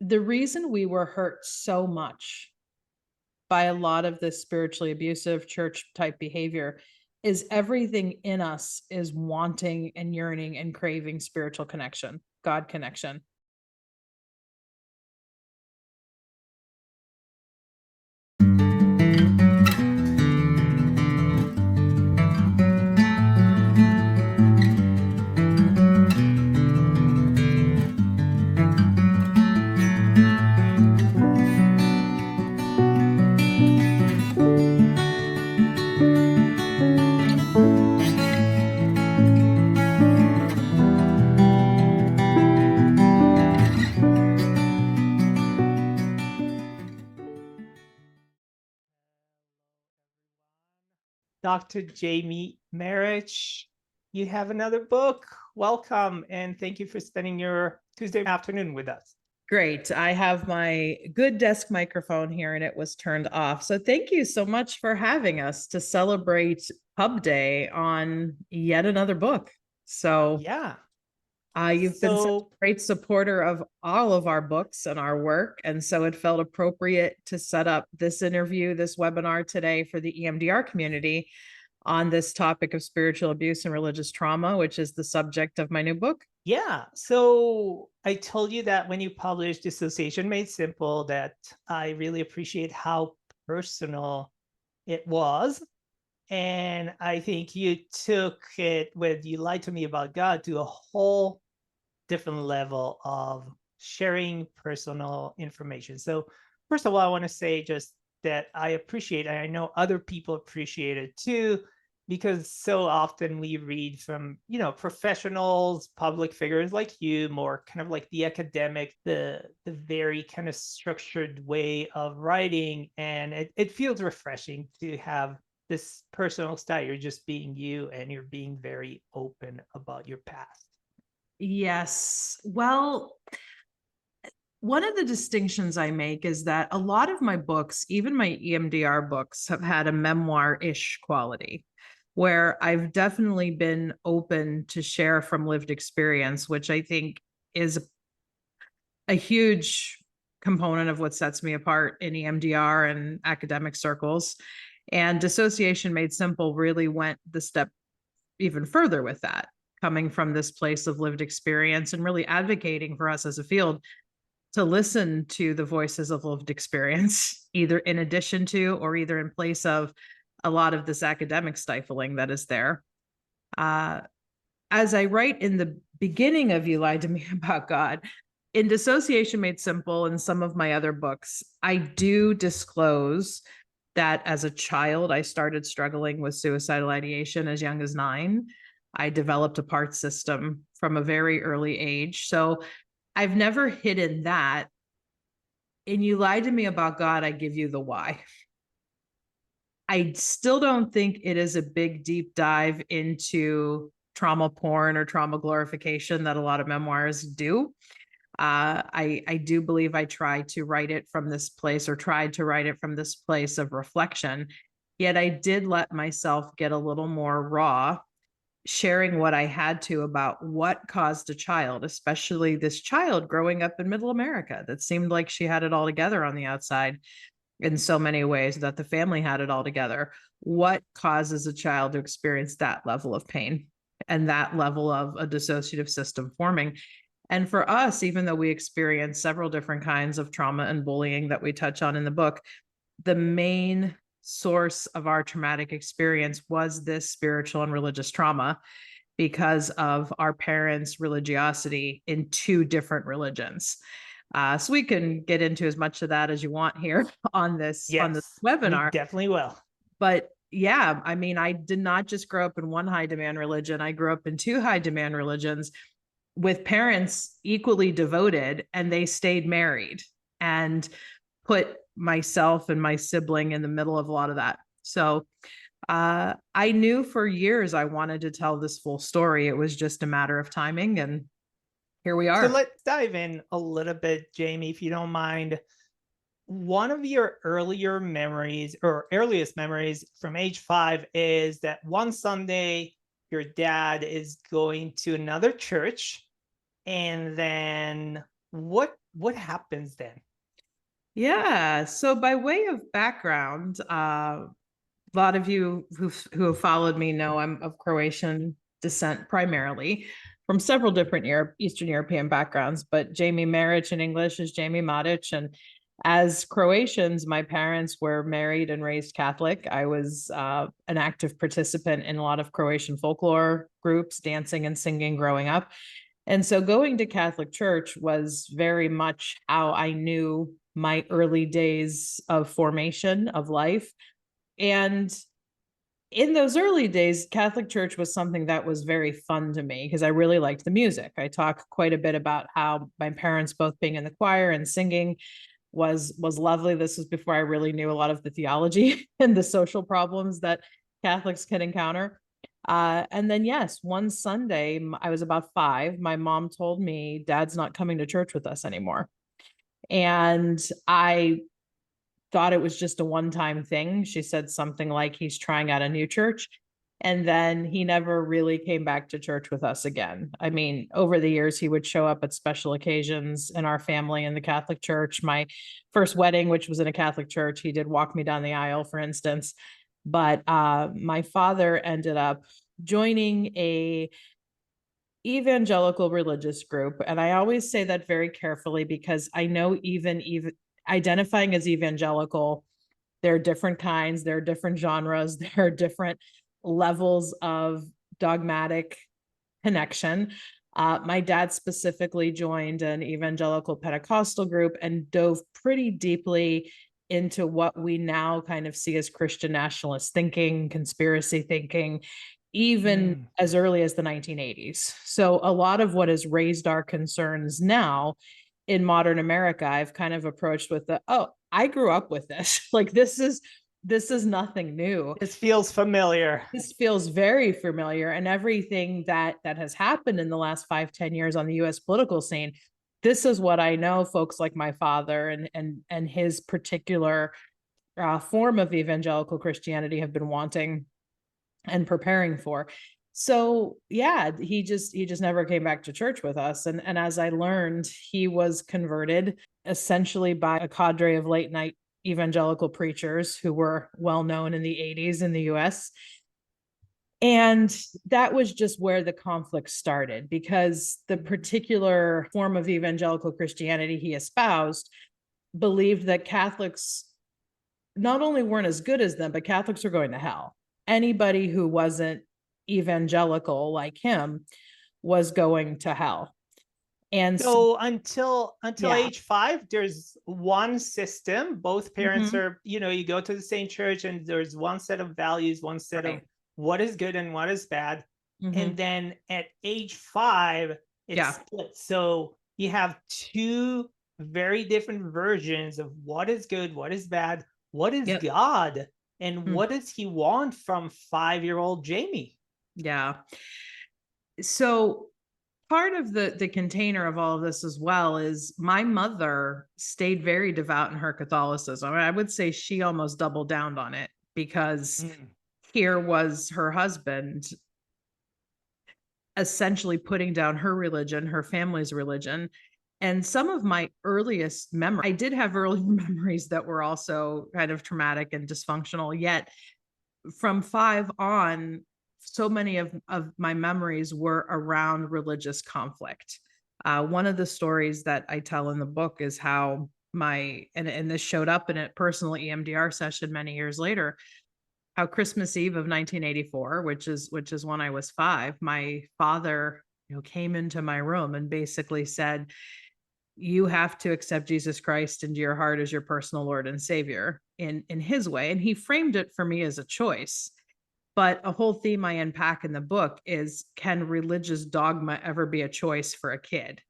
The reason we were hurt so much by a lot of this spiritually abusive church type behavior is everything in us is wanting and yearning and craving spiritual connection, God connection. Dr. Jamie Marich, you have another book. Welcome, and thank you for spending your Tuesday afternoon with us. Great. I have my good desk microphone here and it was turned off. So thank you so much for having us to celebrate Pub Day on yet another book. So Yeah. you've been such a So, great supporter of all of our books and our work. And so it felt appropriate to set up this interview, this webinar today for the EMDR community on this topic of spiritual abuse and religious trauma, which is the subject of my new book. yeah. So I told you that when you published Dissociation Made Simple, that I really appreciate how personal it was. And I think you took it with You Lied to Me About God to a whole different level of sharing personal information. So first of all, I want to say just that I appreciate, and I know other people appreciate it too, because so often we read from, professionals, public figures like you, more kind of like the academic, the very kind of structured way of writing. And it feels refreshing to have this personal style. You're just being you and you're being very open about your past. Yes. Well, one of the distinctions I make is that a lot of my books, even my EMDR books, have had a memoir-ish quality where I've definitely been open to share from lived experience, which I think is a huge component of what sets me apart in EMDR and academic circles. And Dissociation Made Simple really went the step even further with that, coming from this place of lived experience and really advocating for us as a field to listen to the voices of lived experience, either in addition to or either in place of a lot of this academic stifling that is there. As I write in the beginning of You Lied to Me About God, in Dissociation Made Simple and some of my other books, I do disclose that as a child, I started struggling with suicidal ideation as young as 9. I developed a part system from a very early age. So I've never hidden that. In You Lied to Me About God, I give you the why. I still don't think it is a big deep dive into trauma porn or trauma glorification that a lot of memoirs do. I do believe I tried to write it from this place or tried to write it from this place of reflection. Yet I did let myself get a little more raw, sharing what I had to about what caused a child, especially this child growing up in middle America that seemed like she had it all together on the outside in so many ways, that the family had it all together. What causes a child to experience that level of pain and that level of a dissociative system forming? And for us, even though we experience several different kinds of trauma and bullying that we touch on in the book, the main source of our traumatic experience was this spiritual and religious trauma because of our parents' religiosity in 2 different religions. So we can get into as much of that as you want here on this Yes, we webinar. definitely will. But yeah, I mean, I did not just grow up in one high demand religion. I grew up in 2 high demand religions with parents equally devoted, and they stayed married and put myself and my sibling in the middle of a lot of that. So I knew for years I wanted to tell this full story. It was just a matter of timing, and here we So are. let's dive in a little bit, Jamie, if you don't mind. One of your earlier memories or earliest memories from age 5 is that one Sunday your dad is going to another church. And then what what happens then? Yeah. So by way of background, a lot of you who have followed me know I'm of Croatian descent primarily from several different Eastern European backgrounds, but Jamie Marich in English is Jamie Marich. And as Croatians, my parents were married and raised Catholic. I was an active participant in a lot of Croatian folklore groups, dancing and singing growing up. And so going to Catholic church was very much how I knew my early days of formation of life. And in those early days, Catholic church was something that was very fun to me because I really liked the music. I talk quite a bit about how my parents both being in the choir and singing was lovely. This was before I really knew a lot of the theology and the social problems that Catholics can encounter. And then, yes, one Sunday, I was about 5. My mom told me, Dad's not coming to church with us anymore. And I thought it was just a one-time thing. She said something like he's trying out a new church. And then he never really came back to church with us again. I mean, over the years, he would show up at special occasions in our family in the Catholic Church. My first wedding, which was in a Catholic church, he did walk me down the aisle, for instance. But my father ended up joining a evangelical religious group. And I always say that very carefully because I know even identifying as evangelical, there are different kinds, there are different genres, there are different levels of dogmatic connection. My dad specifically joined an evangelical Pentecostal group and dove pretty deeply into what we now kind of see as Christian nationalist thinking, conspiracy thinking, even Mm. as early as the 1980s. So a lot of what has raised our concerns now in modern America, I've kind of approached with oh, I grew up with this. Like this is nothing new. This feels familiar. This feels very familiar, and everything that has happened in the last 5-10 years on the US political scene, this is what I know folks like my father and his particular form of evangelical Christianity have been wanting and preparing for. So yeah, he just never came back to church with us. And as I learned, he was converted essentially by a cadre of late night evangelical preachers who were well known in the 80s in the US. And that was just where the conflict started because the particular form of evangelical Christianity he espoused believed that Catholics not only weren't as good as them, but Catholics are going to hell. Anybody who wasn't evangelical like him was going to hell. And So until yeah. age 5, there's one system. Both parents Mhm. are, you go to the same church and there's one set of values, one set of Right. what is good and what is bad. And Mhm. then at age 5, it's Yeah. split. So you have two very different versions of what is good, what is bad, what is Yep. God, and Mm. what does he want from 5-year-old Jamie? Yeah. So part of the container of all of this as well is my mother stayed very devout in her Catholicism. I would say she almost doubled down on it because Mm. here was her husband essentially putting down her religion, her family's religion. And some of my earliest memories, I did have early memories that were also kind of traumatic and dysfunctional. Yet from 5 on, so many of my memories were around religious conflict. One of the stories that I tell in the book is how and this showed up in a personal EMDR session many years later, how Christmas Eve of 1984, which is when I was 5, my father, came into my room and basically said, "You have to accept Jesus Christ into your heart as your personal Lord and Savior in his way." And he framed it for me as a choice. But a whole theme I unpack in the book is, can religious dogma ever be a choice for a kid?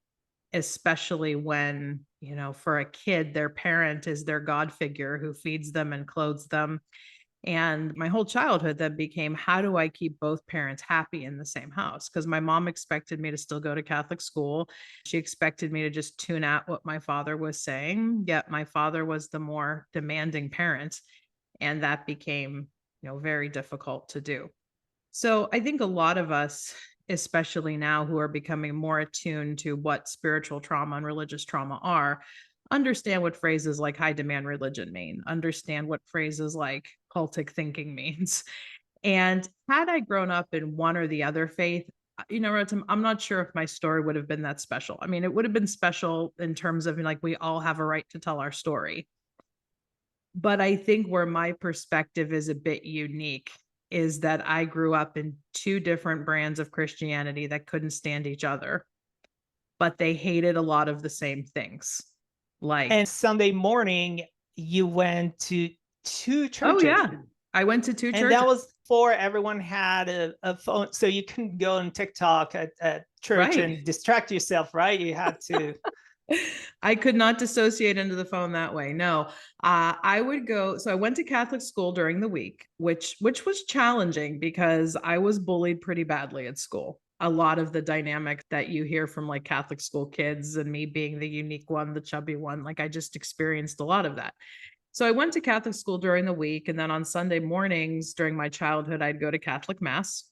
Especially when, for a kid, their parent is their God figure who feeds them and clothes them. And my whole childhood then became, how do I keep both parents happy in the same house? Because my mom expected me to still go to Catholic school. She expected me to just tune out what my father was saying. Yet my father was the more demanding parent. And that became, very difficult to do. So I think a lot of us especially now, who are becoming more attuned to what spiritual trauma and religious trauma are, understand what phrases like high demand religion mean, understand what phrases like cultic thinking means. And had I grown up in one or the other faith, Rotem, I'm not sure if my story would have been that special. I mean, it would have been special in terms of like, we all have a right to tell our story. But I think where my perspective is a bit unique is that I grew up in two different brands of Christianity that couldn't stand each other, but they hated a lot of the same things. Like, And Sunday morning, you went to two oh churches. yeah, I went to two And churches. that was before everyone had a phone. So you couldn't go on TikTok at church Right. and distract yourself, right? You had to. I could not dissociate into the phone that way. No, I would go. So I went to Catholic school during the week, which was challenging because I was bullied pretty badly at school. A lot of the dynamic that you hear from like Catholic school kids and me being the unique one, the chubby one, like I just experienced a lot of that. So I went to Catholic school during the week, and then on Sunday mornings during my childhood, I'd go to Catholic mass.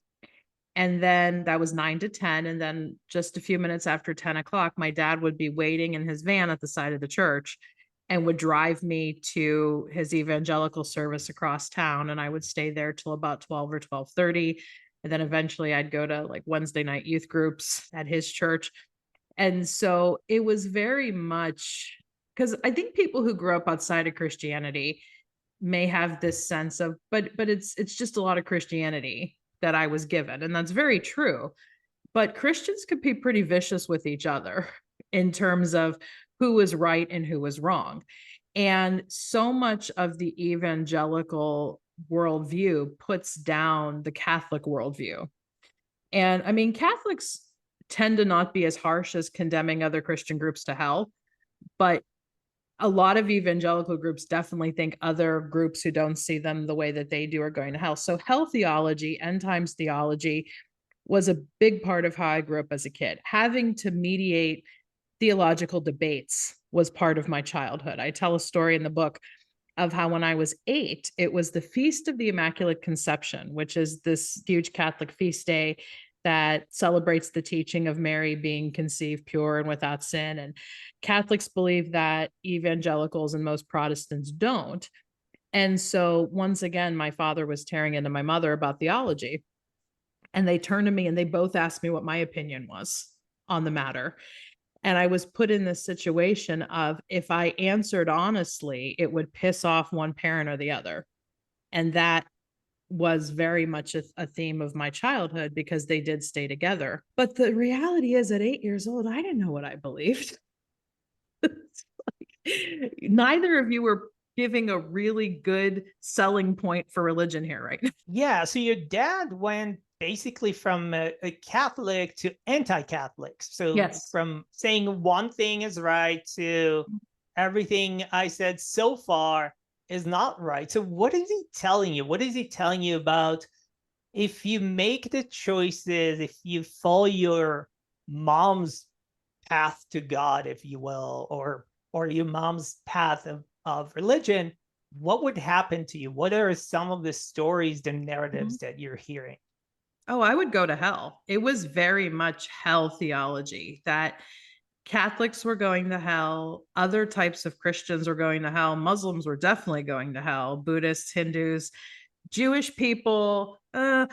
And then that was 9 to 10. And then just a few minutes after 10 o'clock, my dad would be waiting in his van at the side of the church and would drive me to his evangelical service across town. And I would stay there till about 12 or 12:30. And then eventually I'd go to like Wednesday night youth groups at his church. And so it was very much because I think people who grew up outside of Christianity may have this sense of, but it's just a lot of Christianity that I was given. And that's very true. But Christians could be pretty vicious with each other in terms of who was right and who was wrong. And so much of the evangelical worldview puts down the Catholic worldview. And I mean, Catholics tend to not be as harsh as condemning other Christian groups to hell, but a lot of evangelical groups definitely think other groups who don't see them the way that they do are going to hell. So hell theology, end times theology was a big part of how I grew up as a kid. Having to mediate theological debates was part of my childhood. I tell a story in the book of how when I was 8, it was the Feast of the Immaculate Conception, which is this huge Catholic feast day that celebrates the teaching of Mary being conceived pure and without sin. And Catholics believe that, evangelicals and most Protestants don't. And so once again, my father was tearing into my mother about theology. And they turned to me and they both asked me what my opinion was on the matter. And I was put in this situation of, if I answered honestly, it would piss off one parent or the other. And that was very much a theme of my childhood because they did stay together. But the reality is, at 8 years old, I didn't know what I believed. Neither of you were giving a really good selling point for religion here, right? Yeah. So your dad went basically from a Catholic to anti-Catholic. So Yes. from saying one thing is right to everything I said so far is not right. So what is he telling you? What is he telling you about if you make the choices, if you follow your mom's path to God, if you will, or your mom's path of religion, what would happen to you? What are some of the stories, the narratives that you're hearing? Oh, I would go to hell. It was very much hell theology that Catholics were going to hell, other types of Christians were going to hell, Muslims were definitely going to hell, Buddhists, Hindus, Jewish people, to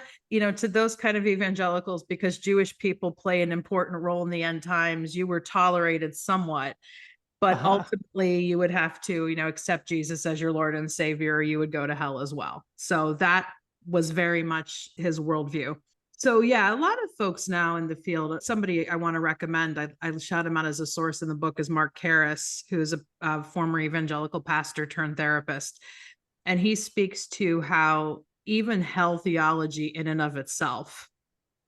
those kind of evangelicals, because Jewish people play an important role in the end times, you were tolerated somewhat. But ultimately, you would have to, accept Jesus as your Lord and Savior, or you would go to hell as well. So that was very much his worldview. So yeah, a lot of folks now in the field, somebody I want to recommend, I shout him out as a source in the book, is Mark Karras, who's a former evangelical pastor turned therapist. And he speaks to how even hell theology in and of itself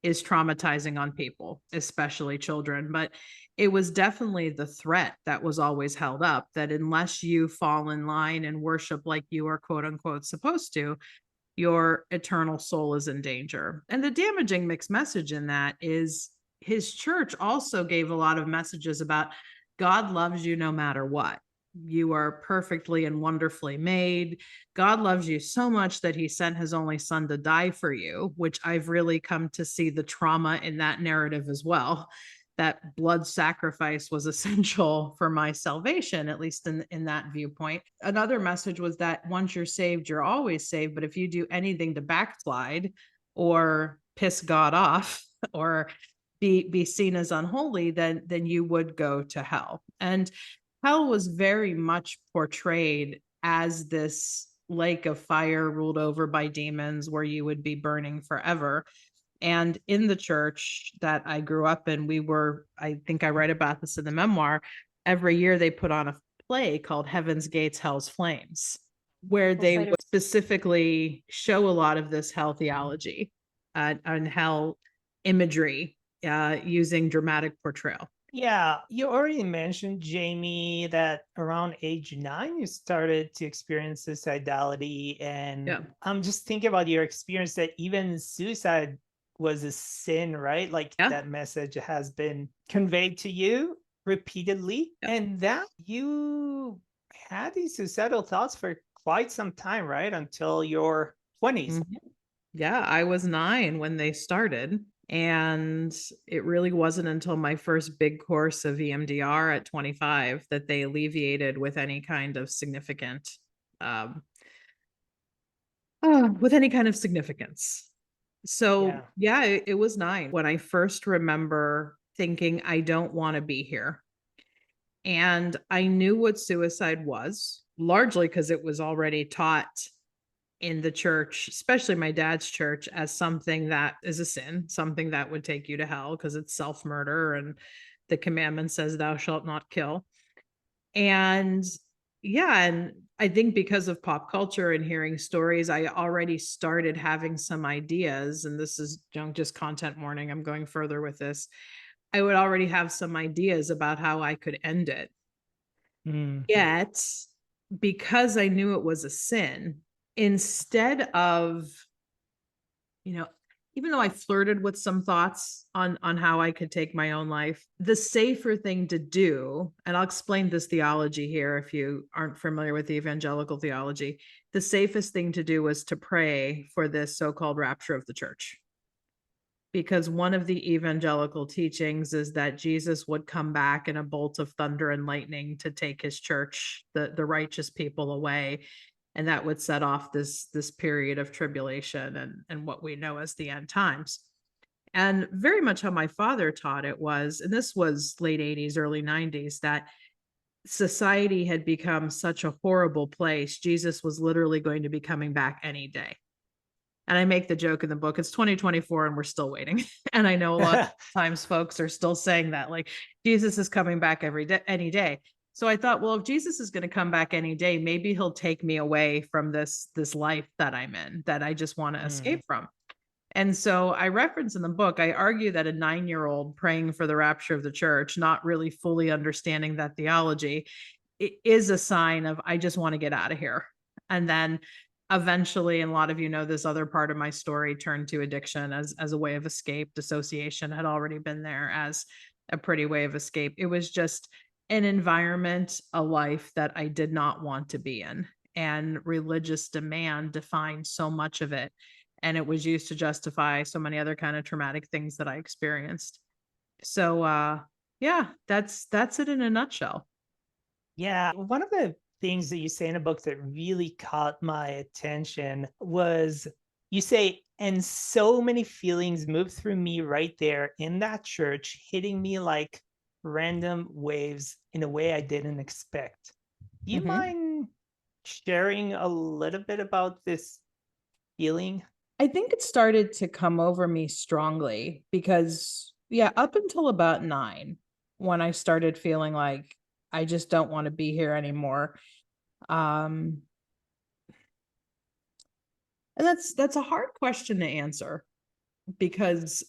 is traumatizing on people, especially children. But it was definitely the threat that was always held up, that unless you fall in line and worship like you are quote unquote supposed to, your eternal soul is in danger. And the damaging mixed message in that is his church also gave a lot of messages about God loves you no matter what. You are perfectly and wonderfully made. God loves you so much that he sent his only son to die for you, which I've really come to see the trauma in that narrative as well. That blood sacrifice was essential for my salvation, at least in that viewpoint. Another message was that once you're saved, you're always saved. But if you do anything to backslide or piss God off or be seen as unholy, then you would go to hell. And hell was very much portrayed as this lake of fire ruled over by demons where you would be burning forever. And in the church that I grew up in, I think I write about this in the memoir, every year they put on a play called Heaven's Gates, Hell's Flames, where they would specifically show a lot of this hell theology and hell imagery using dramatic portrayal. Yeah, you already mentioned, Jamie, that around age 9, you started to experience suicidality. And Yeah. I'm just thinking about your experience that even suicide was a sin, right? Like Yeah. that message has been conveyed to you repeatedly, Yeah. and that you had these suicidal thoughts for quite some time, right? Until your 20s. Mhm. Yeah, I was 9 when they started, and it really wasn't until my first big course of EMDR at 25 that they alleviated with any kind of significant, um, with any kind of significance. So, Yeah. yeah, it was 9 when I first remember thinking, "I don't wanna be here." And I knew what suicide was, largely because it was already taught in the church, especially my dad's church, as something that is a sin, something that would take you to hell because it's self-murder and the commandment says thou shalt not kill. And yeah, and I think because of pop culture and hearing stories, I already started having some ideas, and this is just content warning. I'm going further with this. I would already have some ideas about how I could end it. Mm. Yet, because I knew it was a sin, instead of, you know, even though I flirted with some thoughts on how I could take my own life, the safer thing to do, and I'll explain this theology here if you aren't familiar with the evangelical theology, the safest thing to do was to pray for this so-called rapture of the church. Because one of the evangelical teachings is that Jesus would come back in a bolt of thunder and lightning to take his church, the righteous people away, and that would set off this period of tribulation and what we know as the end times. And very much how my father taught it was, and this was late 80s, early 90s, that society had become such a horrible place. Jesus was literally going to be coming back any day. And I make the joke in the book, it's 2024 and we're still waiting. And I know a lot of times folks are still saying that, like, Jesus is coming back every day, any day. So I thought, well, if Jesus is going to come back any day, maybe he'll take me away from this life that I'm in, that I just want to Mm. escape from. And so I reference in the book, I argue that a 9-year-old praying for the rapture of the church, not really fully understanding that theology, it is a sign of, I just want to get out of here. And then eventually, and a lot of you know this other part of my story, turned to addiction as a way of escape. Dissociation had already been there as a pretty way of escape. It was just an environment, a life that I did not want to be in. And religious demand defined so much of it. And it was used to justify so many other kind of traumatic things that I experienced. So yeah, that's it in a nutshell. Yeah, one of the things that you say in a book that really caught my attention was you say, and so many feelings moved through me right there in that church, hitting me like random waves in a way I didn't expect. Do you Mhm. mind sharing a little bit about this feeling? I think it started to come over me strongly because, yeah, up until about 9, when I started feeling like I just don't want to be here anymore. Um, and that's a hard question to answer because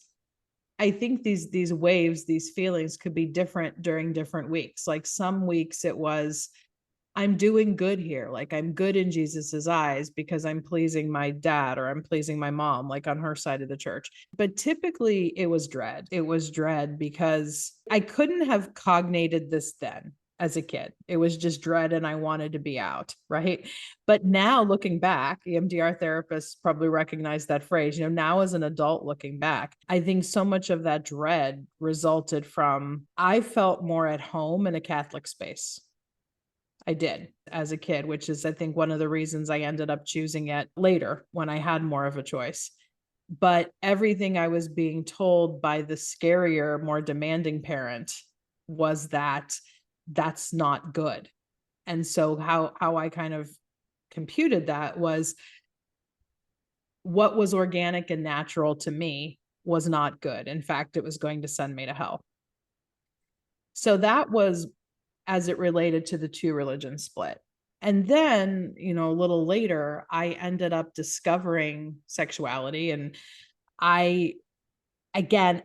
I think these waves, these feelings could be different during different weeks. Like some weeks it was I'm doing good here. Like I'm good in Jesus's eyes because I'm pleasing my dad or I'm pleasing my mom, like on her side of the church. But typically it was dread. It was dread because I couldn't have cognated this then. as a kid. It was just dread and I wanted to be out, right? But now looking back, EMDR therapists probably recognize that phrase. Now as an adult looking back, I think so much of that dread resulted from I felt more at home in a Catholic space. I did as a kid, which is, I think, one of the reasons I ended up choosing it later when I had more of a choice. But everything I was being told by the scarier, more demanding parent was that that's not good. And so how I kind of computed that was what was organic and natural to me was not good. In fact, it was going to send me to hell. So that was as it related to the two religion split. And then, a little later, I ended up discovering sexuality. And I, again,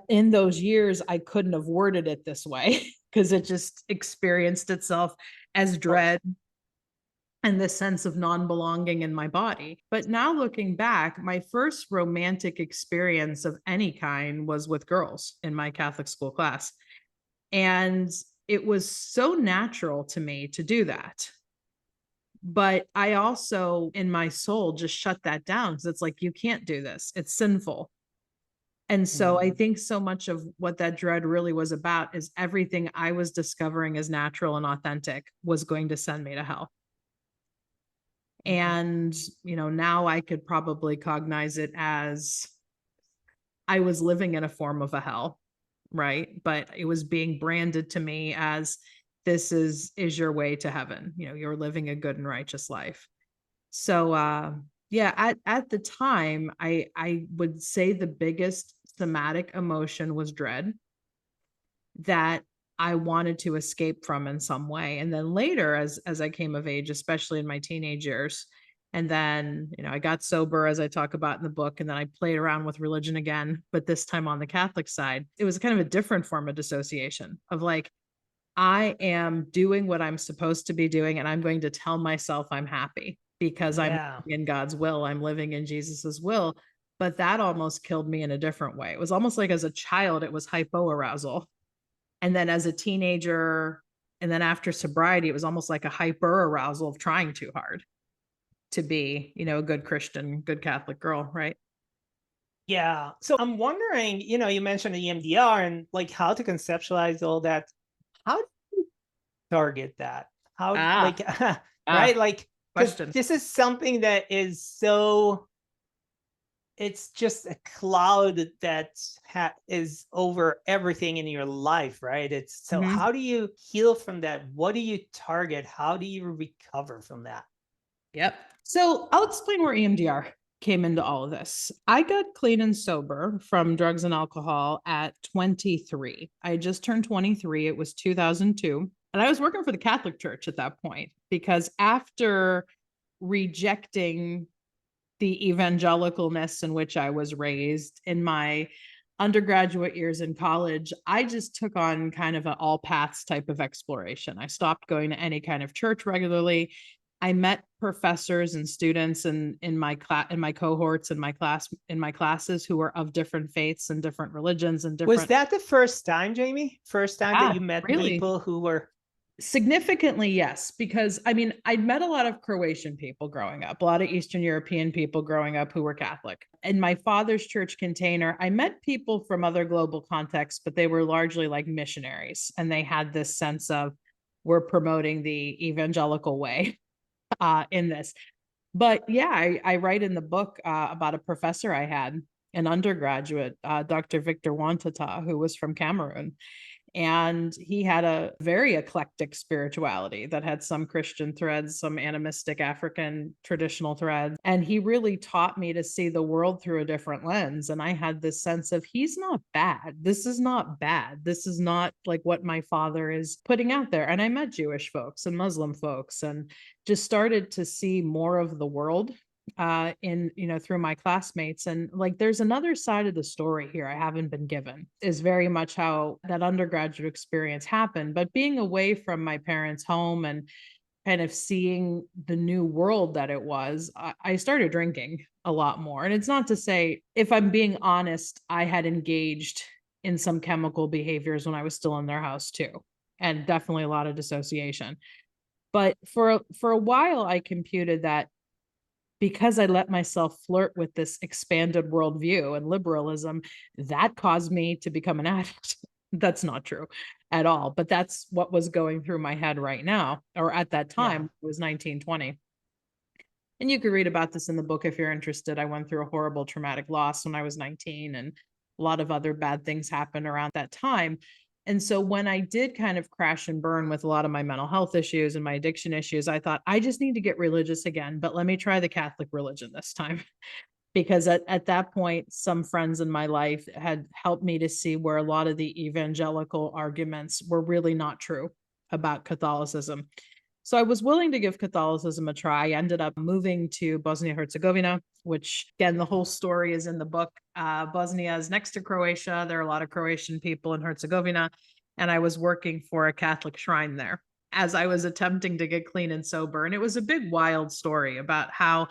in those years, I couldn't have worded it this way because it just experienced itself as dread and this sense of non-belonging in my body. But now looking back, my first romantic experience of any kind was with girls in my Catholic school class. And it was so natural to me to do that. But I also, in my soul, just shut that down because it's like, you can't do this. It's sinful. And so I think so much of what that dread really was about is everything I was discovering as natural and authentic was going to send me to hell. And, now I could probably cognize it as I was living in a form of a hell, right? But it was being branded to me as this is your way to heaven. You're living a good and righteous life. So yeah, at the time, I would say the biggest somatic emotion was dread that I wanted to escape from in some way. And then later, as I came of age, especially in my teenage years, and then, I got sober, as I talk about in the book, and then I played around with religion again, but this time on the Catholic side. It was kind of a different form of dissociation of like, I am doing what I'm supposed to be doing, and I'm going to tell myself I'm happy because I'm in God's will. I'm living in Jesus's will. But that almost killed me in a different way. It was almost like as a child, it was hypoarousal. And then as a teenager, and then after sobriety, it was almost like a hyper arousal of trying too hard to be, a good Christian, good Catholic girl, right? Yeah. So I'm wondering, you mentioned the EMDR and like how to conceptualize all that. How do you target that? How like right? Like question. This is something that is so it's just a cloud that is over everything in your life, right? It's so how do you heal from that? What do you target? How do you recover from that? Yep. So I'll explain where EMDR came into all of this. I got clean and sober from drugs and alcohol at 23. I just turned 23. It was 2002. And I was working for the Catholic Church at that point because after rejecting the evangelicalness in which I was raised in my undergraduate years in college, I just took on kind of an all paths type of exploration. I stopped going to any kind of church regularly. I met professors and students in my cohorts in my classes who were of different faiths and different religions and different. Was that the first time, Jamie? First time that you met people who were significantly, yes, because I'd met a lot of Croatian people growing up, a lot of Eastern European people growing up who were Catholic. In my father's church container, I met people from other global contexts, but they were largely like missionaries. And they had this sense of, we're promoting the evangelical way in this. But yeah, I write in the book about a professor I had, an undergraduate, Dr. Victor Wantata, who was from Cameroon. And he had a very eclectic spirituality that had some Christian threads, some animistic African traditional threads. And he really taught me to see the world through a different lens. And I had this sense of, he's not bad. This is not bad. This is not like what my father is putting out there. And I met Jewish folks and Muslim folks and just started to see more of the world through my classmates. And like, there's another side of the story here I haven't been given, is very much how that undergraduate experience happened. But being away from my parents' home and kind of seeing the new world that it was, I started drinking a lot more. And it's not to say, if I'm being honest, I had engaged in some chemical behaviors when I was still in their house too. and definitely a lot of dissociation. But for a while, I computed that because I let myself flirt with this expanded worldview and liberalism, that caused me to become an addict. That's not true at all. But that's what was going through my head right now, or at that time, Yeah. it was 1920. And you could read about this in the book if you're interested. I went through a horrible traumatic loss when I was 19, and a lot of other bad things happened around that time. And so when I did kind of crash and burn with a lot of my mental health issues and my addiction issues, I thought, I just need to get religious again, but let me try the Catholic religion this time. Because at that point, some friends in my life had helped me to see where a lot of the evangelical arguments were really not true about Catholicism. So I was willing to give Catholicism a try. I ended up moving to Bosnia-Herzegovina, which again, the whole story is in the book. Bosnia is next to Croatia. There are a lot of Croatian people in Herzegovina. And I was working for a Catholic shrine there as I was attempting to get clean and sober. And it was a big, wild story about how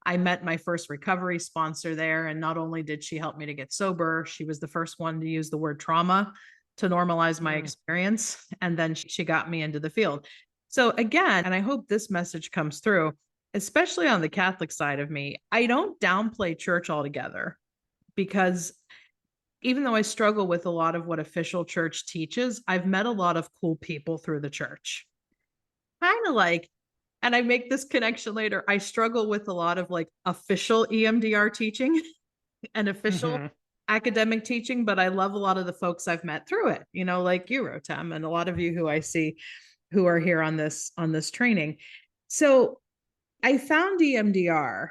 I met my first recovery sponsor there. And not only did she help me to get sober, she was the first one to use the word trauma to normalize my experience. And then she got me into the field. So again, and I hope this message comes through, especially on the Catholic side of me, I don't downplay church altogether, because even though I struggle with a lot of what official church teaches, I've met a lot of cool people through the church. Kind of like, and I make this connection later, I struggle with a lot of like official EMDR teaching and official Hmm. academic teaching, but I love a lot of the folks I've met through it, like you, Rotem, and a lot of you who I see who are here on this training. So I found EMDR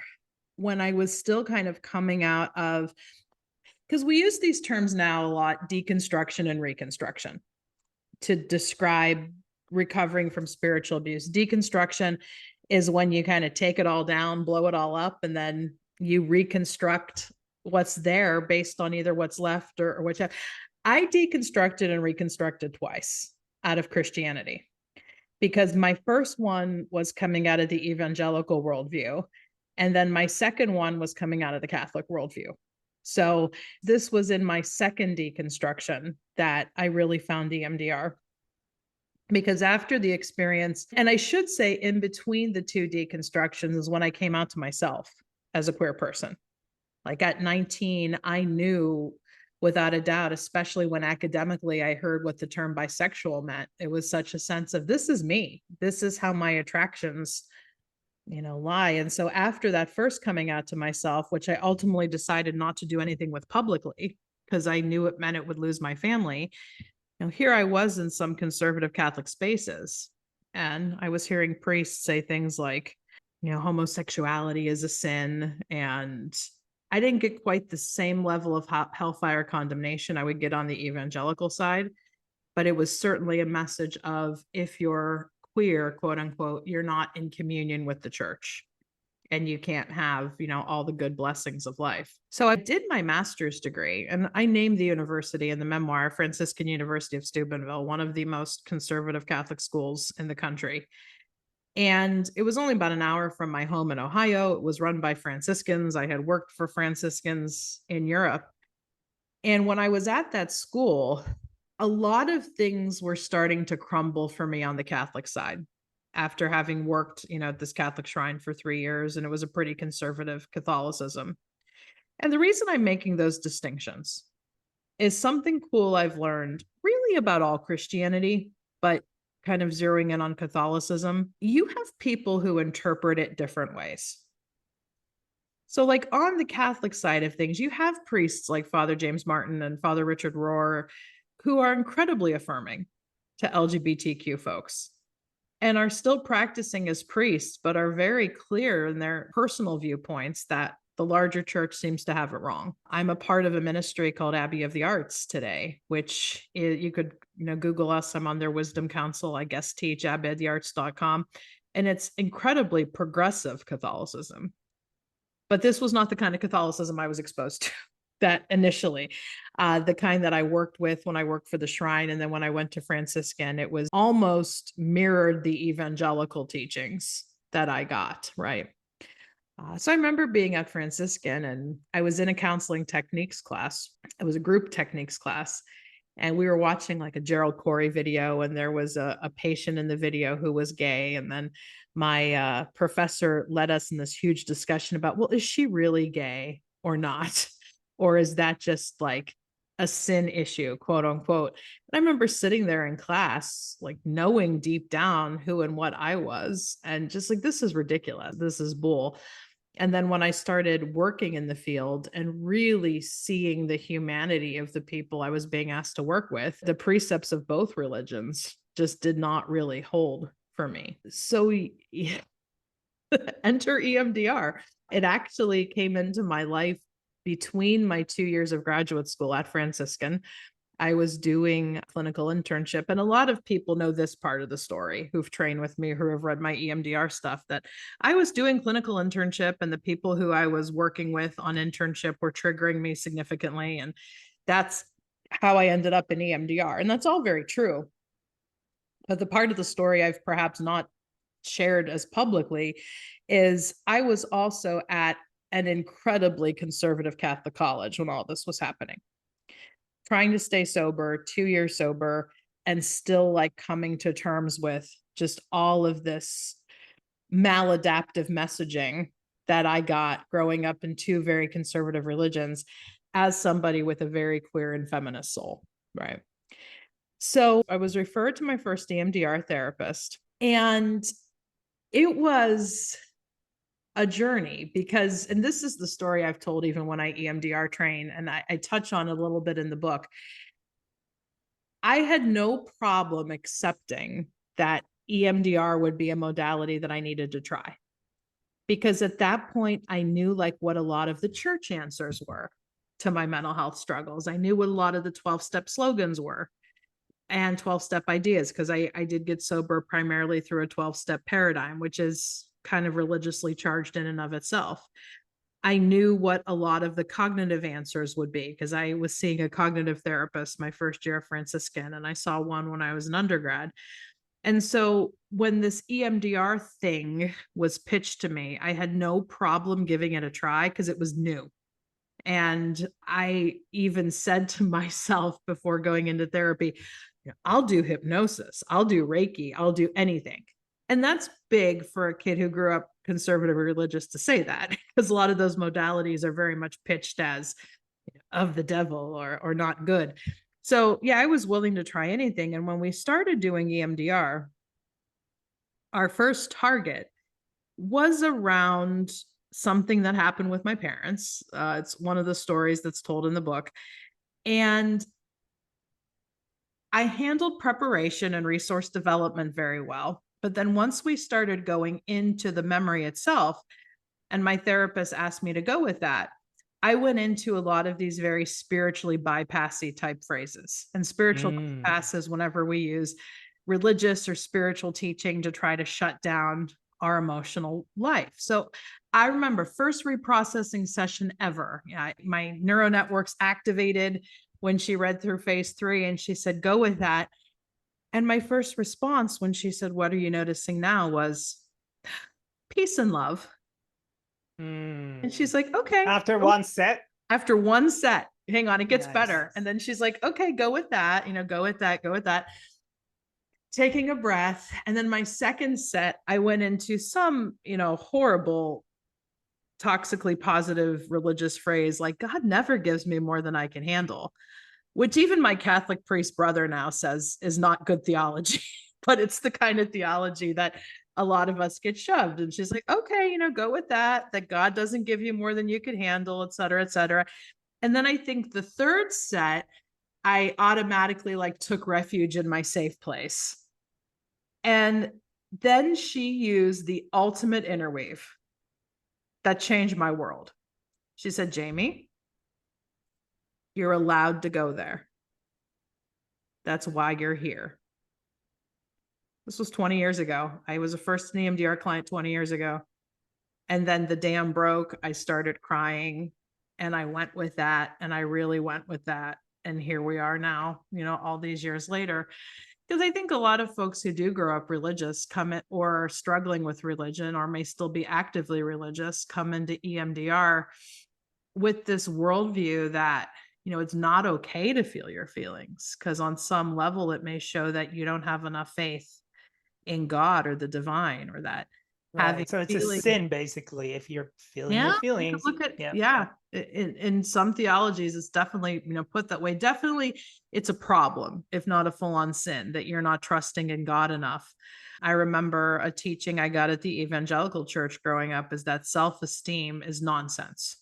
when I was still kind of coming out of, because we use these terms now a lot, deconstruction and reconstruction, to describe recovering from spiritual abuse. Deconstruction is when you kind of take it all down, blow it all up, and then you reconstruct what's there based on either what's left or whichever. I deconstructed and reconstructed twice out of Christianity, because my first one was coming out of the evangelical worldview. And then my second one was coming out of the Catholic worldview. So this was in my second deconstruction that I really found EMDR. Because after the experience, and I should say in between the two deconstructions, is when I came out to myself as a queer person. Like at 19, I knew without a doubt, especially when academically I heard what the term bisexual meant. It was such a sense of, this is me. This is how my attractions, lie. And so after that first coming out to myself, which I ultimately decided not to do anything with publicly, because I knew it meant it would lose my family. Here I was in some conservative Catholic spaces, and I was hearing priests say things like, homosexuality is a sin. And I didn't get quite the same level of hellfire condemnation I would get on the evangelical side, but it was certainly a message of, if you're queer, quote unquote, you're not in communion with the church and you can't have, all the good blessings of life. So I did my master's degree, and I named the university in the memoir Franciscan University of Steubenville, one of the most conservative Catholic schools in the country. And it was only about an hour from my home in Ohio. It was run by Franciscans. I had worked for Franciscans in Europe. And when I was at that school, a lot of things were starting to crumble for me on the Catholic side after having worked, at this Catholic shrine for 3 years, and it was a pretty conservative Catholicism. And the reason I'm making those distinctions is something cool I've learned really about all Christianity, but kind of zeroing in on Catholicism. You have people who interpret it different ways. So, like on the Catholic side of things, you have priests like Father James Martin and Father Richard Rohr who are incredibly affirming to LGBTQ folks and are still practicing as priests, but are very clear in their personal viewpoints that the larger church seems to have it wrong. I'm a part of a ministry called Abbey of the Arts today, which you could, Google us. I'm on their wisdom council. I guess teach abbeyofthearts.com. And it's incredibly progressive Catholicism. But this was not the kind of Catholicism I was exposed to that initially. The kind that I worked with when I worked for the shrine. And then when I went to Franciscan, it was almost mirrored the evangelical teachings that I got, right? So I remember being at Franciscan, and I was in a counseling techniques class. It was a group techniques class. And we were watching like a Gerald Corey video, and there was a patient in the video who was gay. And then my professor led us in this huge discussion about, well, is she really gay or not? Or is that just like a sin issue, quote unquote? And I remember sitting there in class, like knowing deep down who and what I was, and just like, this is ridiculous. This is bull. And then when I started working in the field and really seeing the humanity of the people I was being asked to work with, the precepts of both religions just did not really hold for me. So enter EMDR. It actually came into my life between my 2 years of graduate school at Franciscan. I was doing a clinical internship, and a lot of people know this part of the story who've trained with me, who have read my EMDR stuff, that I was doing clinical internship, and the people who I was working with on internship were triggering me significantly. And that's how I ended up in EMDR. And that's all very true. But the part of the story I've perhaps not shared as publicly is I was also at an incredibly conservative Catholic college when all this was happening, trying to stay sober, 2 years sober, and still like coming to terms with just all of this maladaptive messaging that I got growing up in two very conservative religions as somebody with a very queer and feminist soul, right? So I was referred to my first EMDR therapist, and it was a journey because, and this is the story I've told even when I EMDR train, and I touch on a little bit in the book. I had no problem accepting that EMDR would be a modality that I needed to try. Because at that point, I knew like what a lot of the church answers were to my mental health struggles. I knew what a lot of the 12-step slogans were and 12-step ideas, because I did get sober primarily through a 12-step paradigm, which is kind of religiously charged in and of itself. I knew what a lot of the cognitive answers would be because I was seeing a cognitive therapist my first year of Franciscan, and I saw one when I was an undergrad. And so when this EMDR thing was pitched to me, I had no problem giving it a try because it was new. And I even said to myself before going into therapy, I'll do hypnosis, I'll do Reiki, I'll do anything. And that's big for a kid who grew up conservative or religious to say that, because a lot of those modalities are very much pitched as of the devil or not good. So yeah, I was willing to try anything. And when we started doing EMDR, our first target was around something that happened with my parents. It's one of the stories that's told in the book. And I handled preparation and resource development very well. But then once we started going into the memory itself, and my therapist asked me to go with that, I went into a lot of these very spiritually bypassy type phrases. And spiritual bypasses whenever we use religious or spiritual teaching to try to shut down our emotional life. So I remember first reprocessing session ever. My neural networks activated when she read through phase 3, and she said, go with that. And my first response when she said, what are you noticing now, was peace and love. And she's like, okay. After one set? After one set, hang on, it gets Nice. better. And then she's like, okay, go with that, go with that, go with that. Taking a breath. And then my second set, I went into some, horrible, toxically positive religious phrase like, God never gives me more than I can handle, which even my Catholic priest brother now says is not good theology, but it's the kind of theology that a lot of us get shoved. And she's like, okay, go with that God doesn't give you more than you could handle, et cetera, et cetera. And then I think the third set, I automatically took refuge in my safe place. And then she used the ultimate interweave that changed my world. She said, Jamie, you're allowed to go there. That's why you're here. This was 20 years ago. I was a first EMDR client 20 years ago. And then the dam broke. I started crying, and I went with that. And I really went with that. And here we are now, all these years later. Because I think a lot of folks who do grow up religious or are struggling with religion, or may still be actively religious, come into EMDR with this worldview that, it's not okay to feel your feelings, because on some level it may show that you don't have enough faith in God or the divine, or that having Right. So it's a feelings. sin, basically, if you're feeling your Yeah, you could feelings. look at, Yeah. yeah. In some theologies, it's definitely, put that way. Definitely, it's a problem, if not a full-on sin, that you're not trusting in God enough. I remember a teaching I got at the evangelical church growing up is that self-esteem is nonsense.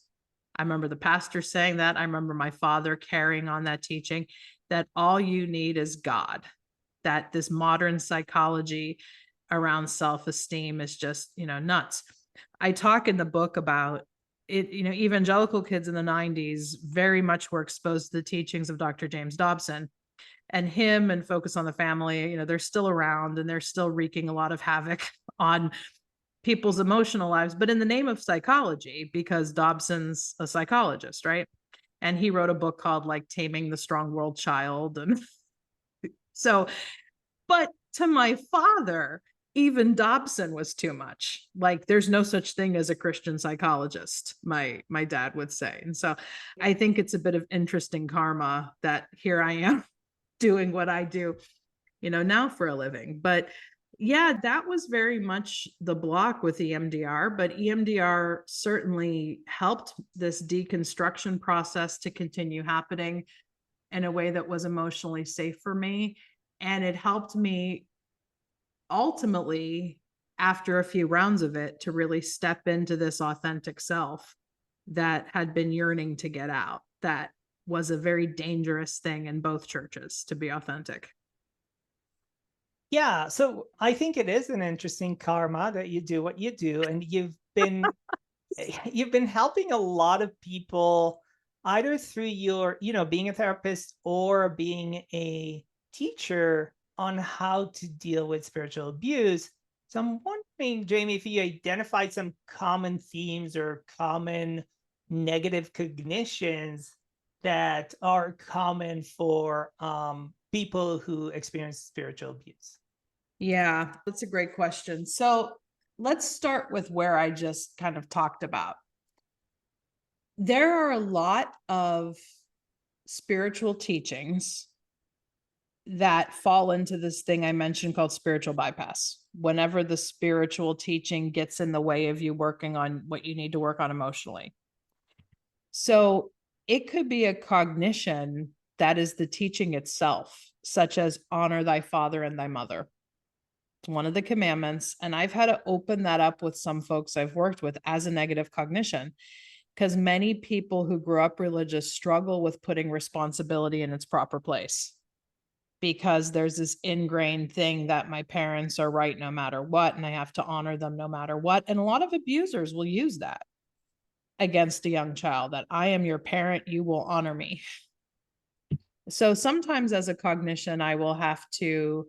I remember the pastor saying that. I remember my father carrying on that teaching, that all you need is God, that this modern psychology around self-esteem is just, nuts. I talk in the book about it, evangelical kids in the 90s very much were exposed to the teachings of Dr. James Dobson, and him and Focus on the Family. They're still around and they're still wreaking a lot of havoc on people's emotional lives, but in the name of psychology, because Dobson's a psychologist, right? And he wrote a book called like Taming the Strong World Child. And so, but to my father, even Dobson was too much. Like, there's no such thing as a Christian psychologist, my dad would say. And so I think it's a bit of interesting karma that here I am doing what I do, now for a living. But yeah, that was very much the block with EMDR, but EMDR certainly helped this deconstruction process to continue happening in a way that was emotionally safe for me. And it helped me ultimately, after a few rounds of it, to really step into this authentic self that had been yearning to get out. That was a very dangerous thing in both churches, to be authentic. Yeah. So I think it is an interesting karma that you do what you do, and you've been helping a lot of people either through your, being a therapist or being a teacher on how to deal with spiritual abuse. So I'm wondering, Jamie, if you identified some common themes or common negative cognitions that are common for people who experience spiritual abuse. Yeah, that's a great question. So let's start with where I just kind of talked about. There are a lot of spiritual teachings that fall into this thing I mentioned called spiritual bypass. Whenever the spiritual teaching gets in the way of you working on what you need to work on emotionally. So it could be a cognition that is the teaching itself, such as honor thy father and thy mother. It's one of the commandments. And I've had to open that up with some folks I've worked with as a negative cognition, because many people who grew up religious struggle with putting responsibility in its proper place, because there's this ingrained thing that my parents are right no matter what, and I have to honor them no matter what. And a lot of abusers will use that against a young child, that I am your parent, you will honor me. So sometimes as a cognition, I will have to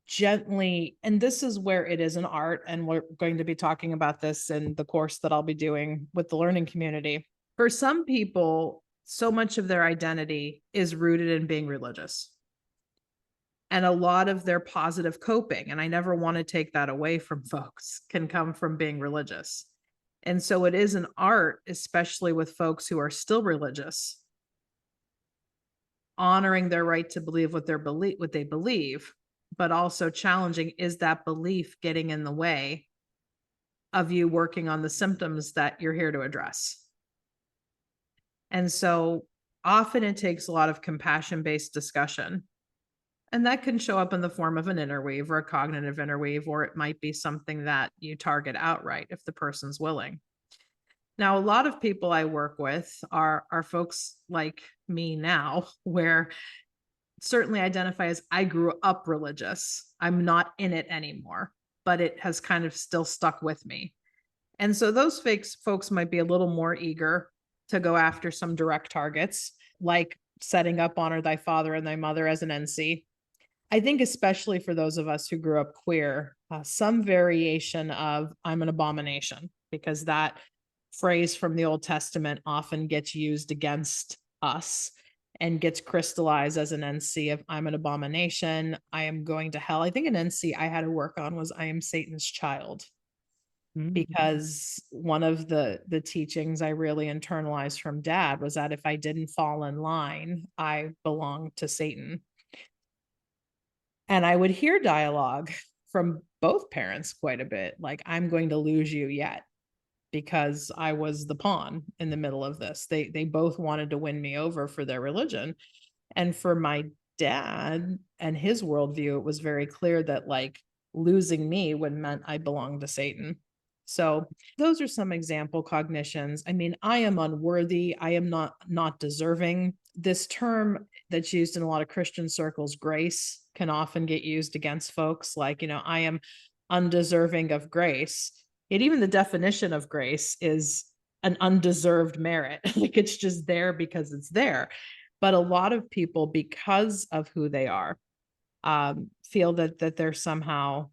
gently, and this is where it is an art, and we're going to be talking about this in the course that I'll be doing with the learning community. For some people, so much of their identity is rooted in being religious, and a lot of their positive coping, and I never want to take that away from folks, can come from being religious. And so it is an art, especially with folks who are still religious, honoring their right to believe what they believe, but also challenging, is that belief getting in the way of you working on the symptoms that you're here to address? And so often it takes a lot of compassion-based discussion. And that can show up in the form of an interweave or a cognitive interweave, or it might be something that you target outright if the person's willing. Now, a lot of people I work with are folks like me now, where certainly identify as, I grew up religious. I'm not in it anymore, but it has kind of still stuck with me. And so those folks might be a little more eager to go after some direct targets, like setting up honor thy father and thy mother as an NC. I think especially for those of us who grew up queer, some variation of I'm an abomination, because that phrase from the Old Testament often gets used against us and gets crystallized as an NC of I'm an abomination, I am going to hell. I think an NC I had to work on was I am Satan's child. because one of the teachings I really internalized from dad was that if I didn't fall in line, I belonged to Satan. And I would hear dialogue from both parents quite a bit, like, I'm going to lose you yet, because I was the pawn in the middle of this. They both wanted to win me over for their religion. And for my dad and his worldview, it was very clear that, like, losing me would meant I belonged to Satan. So those are some example cognitions. I mean, I am unworthy. I am not deserving. This term that's used in a lot of Christian circles, grace, can often get used against folks. Like, I am undeserving of grace. Yet even the definition of grace is an undeserved merit. Like, it's just there because it's there. But a lot of people, because of who they are, feel that they're somehow,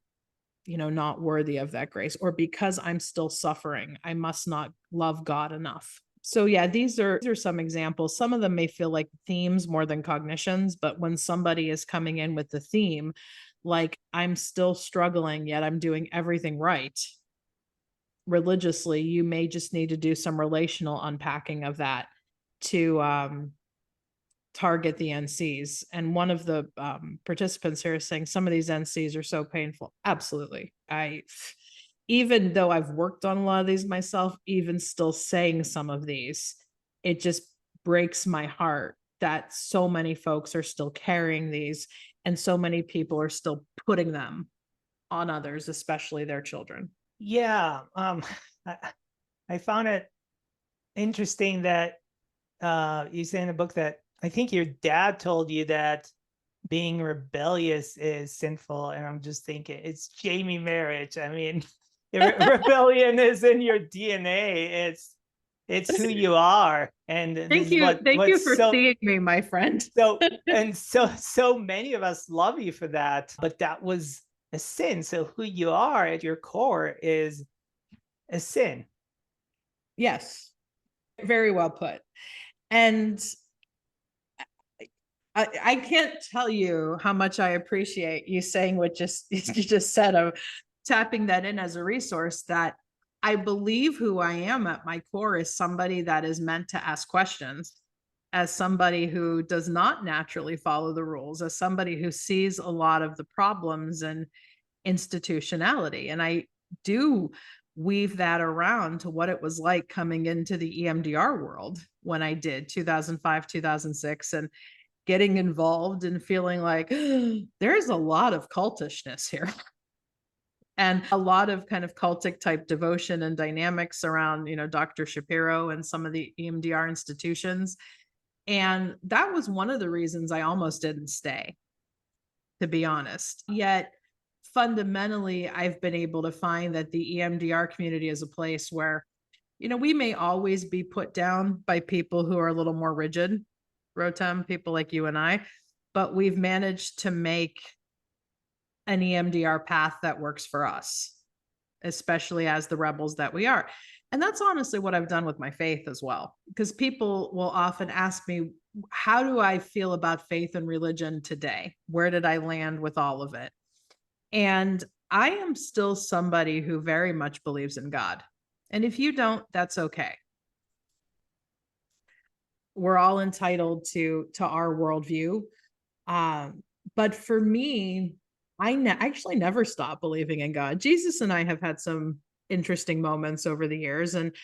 not worthy of that grace, or because I'm still suffering, I must not love God enough. So yeah, these are some examples. Some of them may feel like themes more than cognitions, but when somebody is coming in with the theme, like, I'm still struggling, yet I'm doing everything right religiously, you may just need to do some relational unpacking of that to target the NCs. And one of the participants here is saying some of these NCs are so painful. Absolutely. Even though I've worked on a lot of these myself, even still saying some of these, it just breaks my heart that so many folks are still carrying these, and so many people are still putting them on others, especially their children. Yeah. I found it interesting that you say in the book that I think your dad told you that being rebellious is sinful, and I'm just thinking it's Jamie Marich. I mean, rebellion is in your DNA. It's who you are, and this Thank is you. Thank you what's for seeing me, my friend. so many of us love you for that, but that was a sin. So who you are at your core is a sin. Yes, very well put. And I can't tell you how much I appreciate you saying what you just said, of tapping that in as a resource, that I believe who I am at my core is somebody that is meant to ask questions, as somebody who does not naturally follow the rules, as somebody who sees a lot of the problems and institutionality. And I do weave that around to what it was like coming into the EMDR world when I did 2005, 2006, and getting involved and feeling like there's a lot of cultishness here and a lot of kind of cultic type devotion and dynamics around, Dr. Shapiro and some of the EMDR institutions. And that was one of the reasons I almost didn't stay, to be honest. Yet fundamentally, I've been able to find that the EMDR community is a place where, we may always be put down by people who are a little more rigid, Rotem, people like you and I, but we've managed to make an EMDR path that works for us, especially as the rebels that we are. And that's honestly what I've done with my faith as well, because people will often ask me, how do I feel about faith and religion today? Where did I land with all of it? And I am still somebody who very much believes in God. And if you don't, that's okay. We're all entitled to our worldview. But for me, I actually never stopped believing in God. Jesus and I have had some interesting moments over the years, and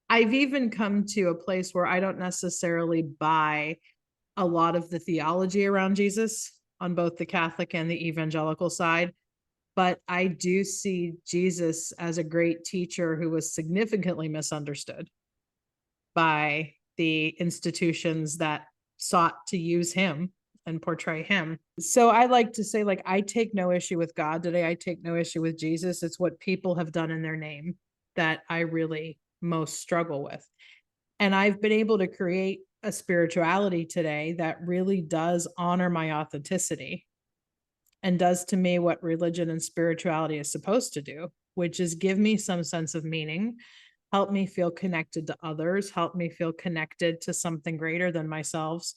I've even come to a place where I don't necessarily buy a lot of the theology around Jesus on both the Catholic and the evangelical side. But I do see Jesus as a great teacher who was significantly misunderstood by the institutions that sought to use him and portray him. So I like to say, like, I take no issue with God today. I take no issue with Jesus. It's what people have done in their name that I really most struggle with. And I've been able to create a spirituality today that really does honor my authenticity and does to me what religion and spirituality is supposed to do, which is give me some sense of meaning, help me feel connected to others, help me feel connected to something greater than myself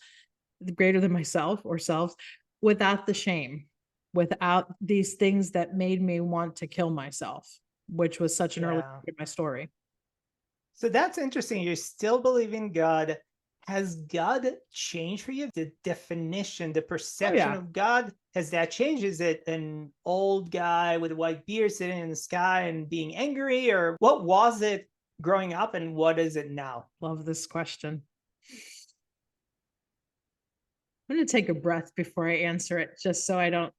or selves, without the shame, without these things that made me want to kill myself. which was such an early Yeah. part of my story. So that's interesting. You still believe in God. Has God changed for you? The definition, the Oh perception yeah. of God, has that changed? Is it an old guy with a white beard sitting in the sky and being angry? Or what was it growing up and what is it now? Love this question. I'm going to take a breath before I answer it, just so I don't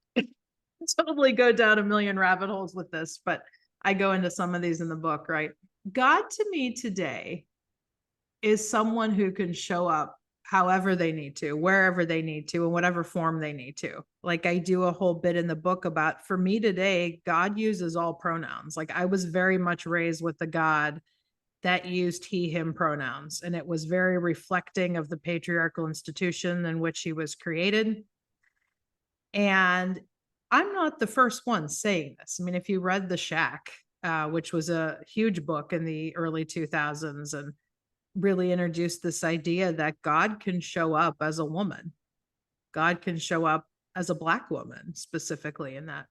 totally go down a million rabbit holes with this, but I go into some of these in the book, right? God to me today is someone who can show up however they need to, wherever they need to, in whatever form they need to. Like I do a whole bit in the book about, for me today, God uses all pronouns. Like I was very much raised with the God that used he, him pronouns. And it was very reflecting of the patriarchal institution in which he was created. And I'm not the first one saying this. I mean, if you read The Shack, which was a huge book in the early 2000s and really introduced this idea that God can show up as a woman. God can show up as a Black woman, specifically in that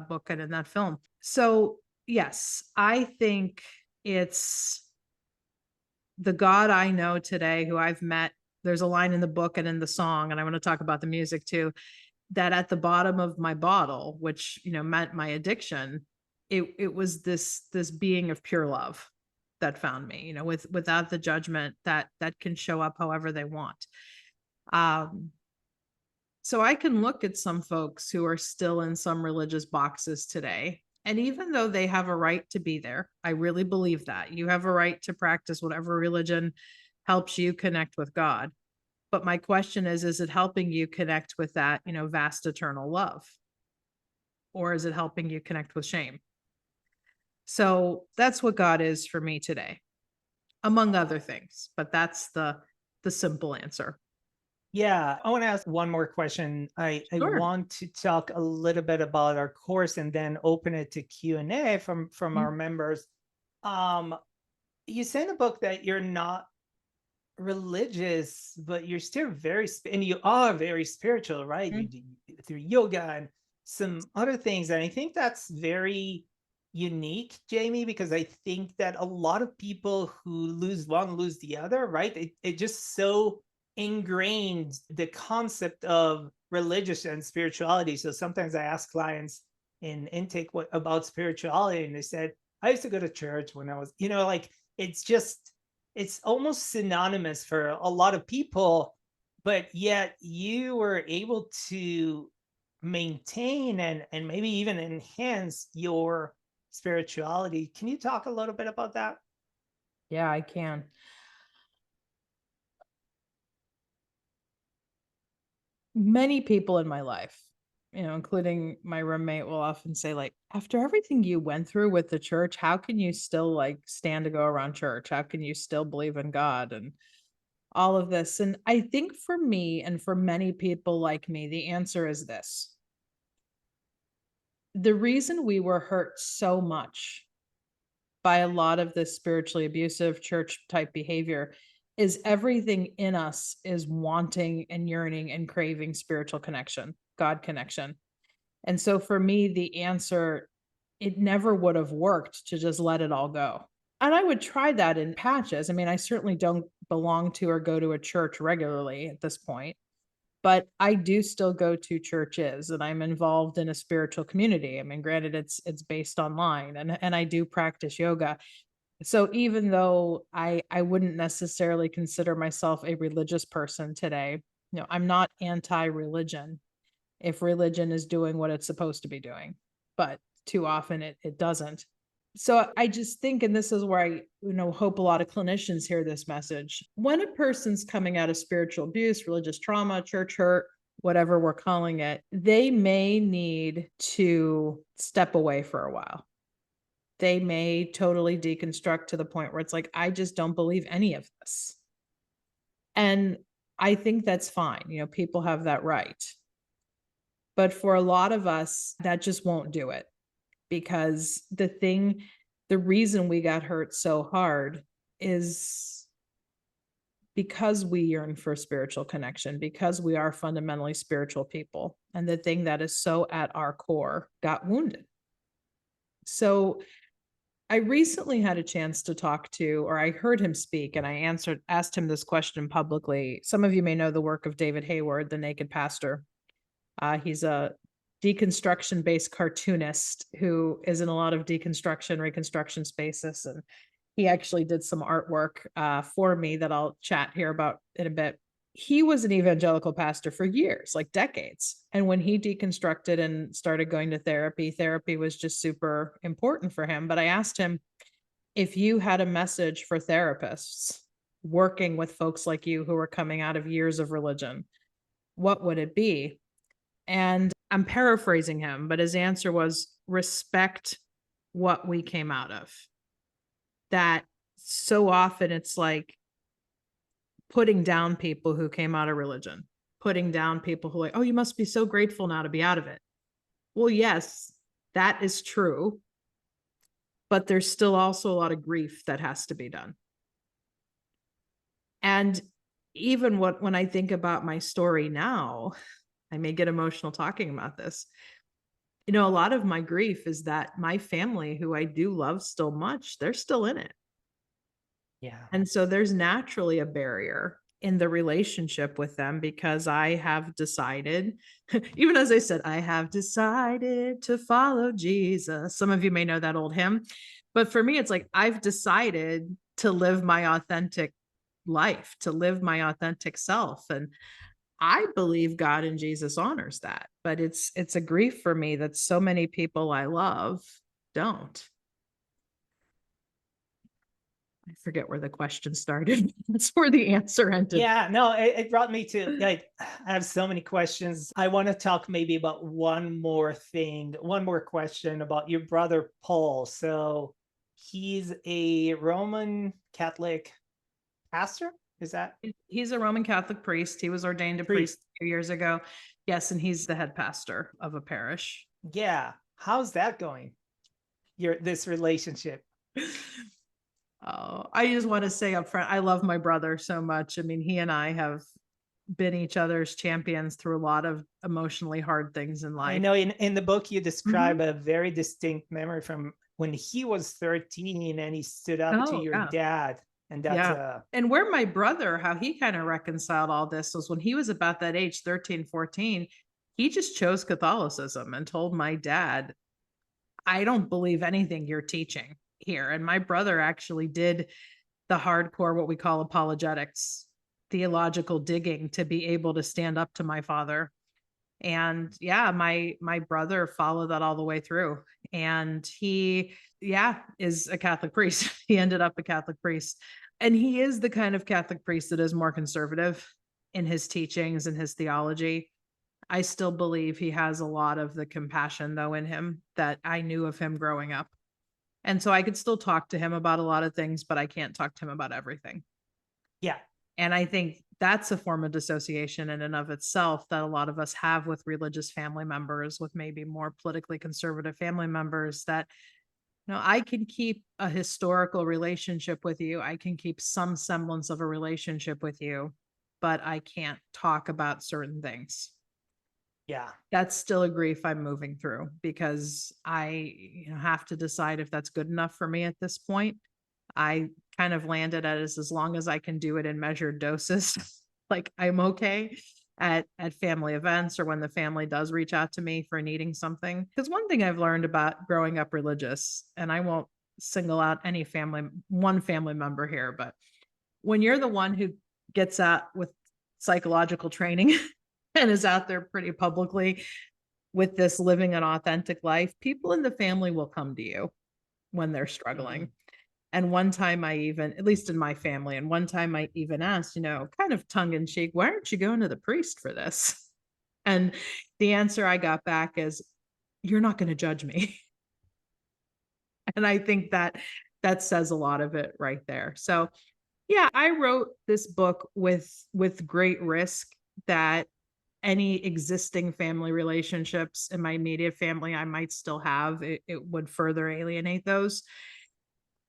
book and in that film. So, yes, I think it's the God I know today who I've met. There's a line in the book and in the song, and I want to talk about the music too, that at the bottom of my bottle, which, meant my addiction, it was this being of pure love that found me, without the judgment that can show up however they want. So I can look at some folks who are still in some religious boxes today. And even though they have a right to be there, I really believe that you have a right to practice whatever religion helps you connect with God. But my question is it helping you connect with that, vast eternal love? Or is it helping you connect with shame? So that's what God is for me today, among other things. But that's the simple answer. Yeah, I want to ask one more question. I Sure. want to talk a little bit about our course and then open it to Q&A from our members. You say in the book that you're not religious, but you're still and you are very spiritual, right? You do through yoga and some other things. And I think that's very unique, Jamie, because I think that a lot of people who lose one lose the other, right? It just so ingrained the concept of religious and spirituality. So sometimes I ask clients in intake about spirituality, and they said, I used to go to church when I was, like it's almost synonymous for a lot of people, but yet you were able to maintain and maybe even enhance your spirituality. Can you talk a little bit about that? Yeah, I can. Many people in my life, including my roommate, will often say, like, after everything you went through with the church, how can you still like stand to go around church? How can you still believe in God and all of this? And I think for me and for many people like me, the answer is this. The reason we were hurt so much by a lot of this spiritually abusive church type behavior is everything in us is wanting and yearning and craving spiritual connection, God connection. And so for me, the answer, it never would have worked to just let it all go. And I would try that in patches. I mean, I certainly don't belong to or go to a church regularly at this point, but I do still go to churches and I'm involved in a spiritual community. I mean, granted, it's based online, and I do practice yoga. So even though I wouldn't necessarily consider myself a religious person today, I'm not anti-religion if religion is doing what it's supposed to be doing. But too often it doesn't. So I just think, and this is where I, hope a lot of clinicians hear this message. When a person's coming out of spiritual abuse, religious trauma, church hurt, whatever we're calling it, they may need to step away for a while. They may totally deconstruct to the point where it's like, I just don't believe any of this. And I think that's fine. People have that right. But for a lot of us, that just won't do it, because the reason we got hurt so hard is because we yearn for spiritual connection, because we are fundamentally spiritual people. And the thing that is so at our core got wounded. So I recently had a chance to talk to, or I heard him speak, and I asked him this question publicly. Some of you may know the work of David Hayward, the Naked Pastor. He's a deconstruction based cartoonist who is in a lot of deconstruction, reconstruction spaces. And he actually did some artwork for me that I'll chat here about in a bit. He was an evangelical pastor for years, like decades. And when he deconstructed and started going to therapy, therapy was just super important for him. But I asked him, if you had a message for therapists working with folks like you who are coming out of years of religion, what would it be? And I'm paraphrasing him, but his answer was respect what we came out of. That so often it's like putting down people who came out of religion, putting down people who are like, oh, you must be so grateful now to be out of it. Well, yes, that is true. But there's still also a lot of grief that has to be done. And even when I think about my story now, I may get emotional talking about this. You know, a lot of my grief is that my family, who I do love still much, they're still in it. Yeah. And so there's naturally a barrier in the relationship with them because I have decided, even as I said, I have decided to follow Jesus. Some of you may know that old hymn, but for me, it's like I've decided to live my authentic life, to live my authentic self. And I believe God and Jesus honors that, but it's a grief for me that so many people I love don't. I forget where the question started. That's where the answer ended. Yeah, no, it brought me to like, I have so many questions. I want to talk maybe about one more thing, one more question about your brother Paul. So he's a Roman Catholic pastor. Is that He's a Roman Catholic priest. He was ordained a priest a few years ago. Yes, and he's the head pastor of a parish. Yeah. How's that going? This relationship? Oh, I just want to say up front, I love my brother so much. I mean, he and I have been each other's champions through a lot of emotionally hard things in life. I know in the book you describe Mhm. a very distinct memory from when he was 13 and he stood up to Oh, your yeah. dad. And that's Yeah. And where my brother, how he kind of reconciled all this was when he was about that age, 13, 14, he just chose Catholicism and told my dad, I don't believe anything you're teaching here. And my brother actually did the hardcore, what we call apologetics, theological digging to be able to stand up to my father. And yeah, my brother followed that all the way through. And he, yeah, is a Catholic priest. He ended up a Catholic priest. And he is the kind of Catholic priest that is more conservative in his teachings and his theology. I still believe he has a lot of the compassion, though, in him that I knew of him growing up. And so I could still talk to him about a lot of things, but I can't talk to him about everything. yeah. And I think that's a form of dissociation in and of itself that a lot of us have with religious family members, with maybe more politically conservative family members that, you know, I can keep a historical relationship with you. I can keep some semblance of a relationship with you, but I can't talk about certain things. Yeah. That's still a grief I'm moving through because I, have to decide if that's good enough for me at this point. I kind of landed at as long as I can do it in measured doses, like I'm okay at family events or when the family does reach out to me for needing something. Because one thing I've learned about growing up religious, and I won't single out any one family member here, but when you're the one who gets out with psychological training and is out there pretty publicly with this living an authentic life, people in the family will come to you when they're struggling. And one time I even, at least in my family, and one time I even asked, kind of tongue in cheek, why aren't you going to the priest for this? And the answer I got back is, you're not going to judge me. And I think that says a lot of it right there. So yeah, I wrote this book with great risk that any existing family relationships in my immediate family I might still have, it would further alienate those.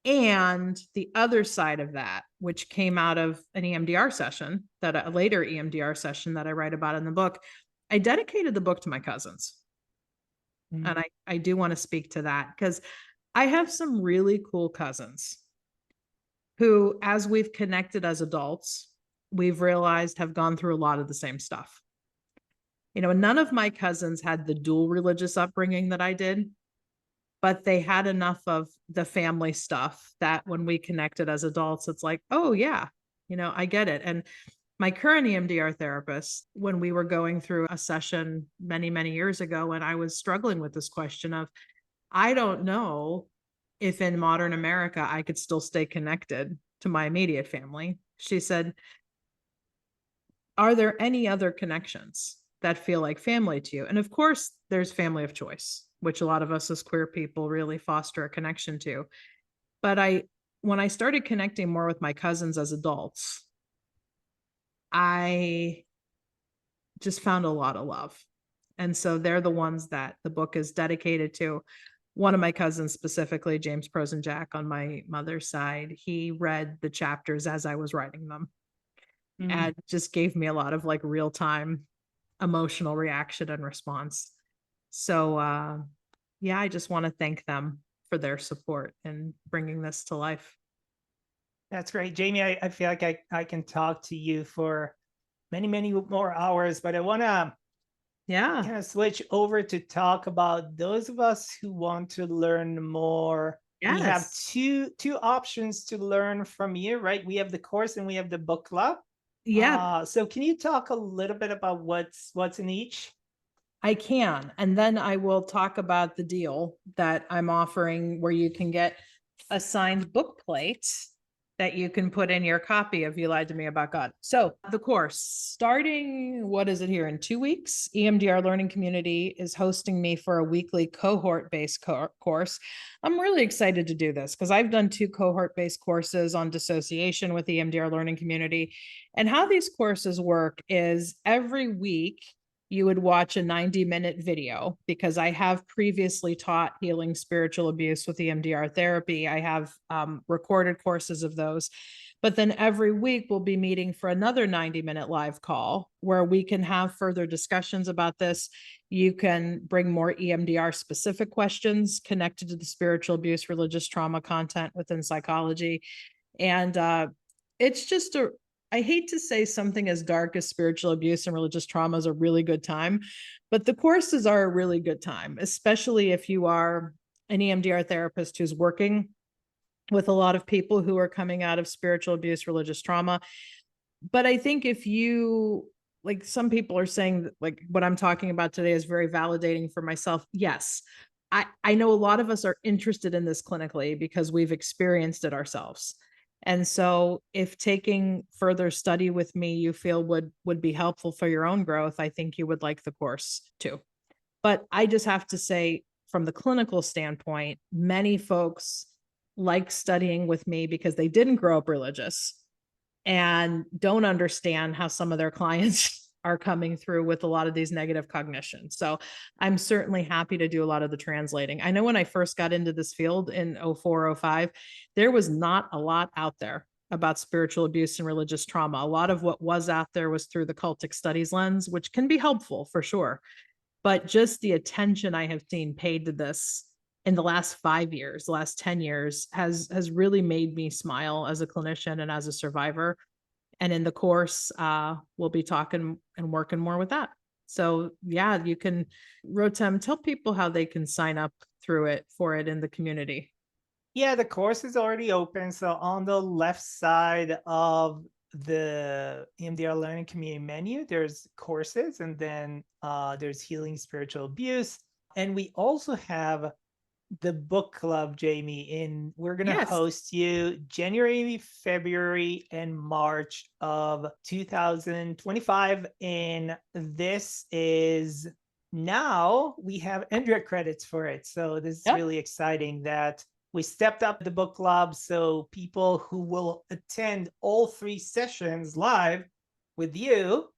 And the other side of that, which came out of an EMDR session, that a later EMDR session that I write about in the book, I dedicated the book to my cousins. And I do want to speak to that because I have some really cool cousins who, as we've connected as adults, we've realized have gone through a lot of the same stuff. None of my cousins had the dual religious upbringing that I did, but they had enough of the family stuff that when we connected as adults, it's like, oh, yeah, I get it. And my current EMDR therapist, when we were going through a session many, many years ago, and I was struggling with this question of, I don't know if in modern America I could still stay connected to my immediate family. She said, are there any other connections that feel like family to you? And of course, there's family of choice, which a lot of us as queer people really foster a connection to. But when I started connecting more with my cousins as adults, I just found a lot of love. And so they're the ones that the book is dedicated to. One of my cousins specifically, James Prosenjack on my mother's side, he read the chapters as I was writing them and just gave me a lot of like real time emotional reaction and response. So, yeah, I just want to thank them for their support in bringing this to life. That's great. Jamie, I feel like I can talk to you for many, many more hours, but I want to Yeah. kind of switch over to talk about those of us who want to learn more. We have Yes. two options to learn from you, right? We have the course and we have the book club. Yeah, So can you talk a little bit about what's in each? I can. And then I will talk about the deal that I'm offering where you can get a signed book plate that you can put in your copy of You Lied to Me About God. So the course, starting, what is it here, in 2 weeks, EMDR Learning Community is hosting me for a weekly cohort-based course. I'm really excited to do this because I've done 2 cohort-based courses on dissociation with EMDR Learning Community. And how these courses work is every week, you would watch a 90-minute video because I have previously taught healing spiritual abuse with EMDR therapy. I have recorded courses of those. But then every week we'll be meeting for another 90-minute live call where we can have further discussions about this. You can bring more EMDR specific questions connected to the spiritual abuse, religious trauma content within psychology. And it's just I hate to say something as dark as spiritual abuse and religious trauma is a really good time, but the courses are a really good time, especially if you are an EMDR therapist who's working with a lot of people who are coming out of spiritual abuse, religious trauma. But I think if you, like some people are saying, like what I'm talking about today is very validating for myself. Yes, I know a lot of us are interested in this clinically because we've experienced it ourselves. And so if taking further study with me you feel would be helpful for your own growth, I think you would like the course too. But I just have to say, from the clinical standpoint, many folks like studying with me because they didn't grow up religious and don't understand how some of their clients are coming through with a lot of these negative cognitions. So I'm certainly happy to do a lot of the translating. I know when I first got into this field in 04, 05, there was not a lot out there about spiritual abuse and religious trauma. A lot of what was out there was through the cultic studies lens, which can be helpful for sure. But just the attention I have seen paid to this in the last 5 years, the last 10 years has really made me smile as a clinician and as a survivor. And in the course, we'll be talking and working more with that. So yeah, you can, Rotem, tell people how they can sign up through it for it in the community. Yeah, the course is already open. So on the left side of the EMDR Learning Community menu, there's courses, and then there's healing spiritual abuse. And we also have the book club, Jamie. We're going to Yes. host you January, February, and March of 2025. And this is now we have EMDRIA credits for it. So this is Yep. really exciting that we stepped up the book club. So people who will attend all 3 sessions live with you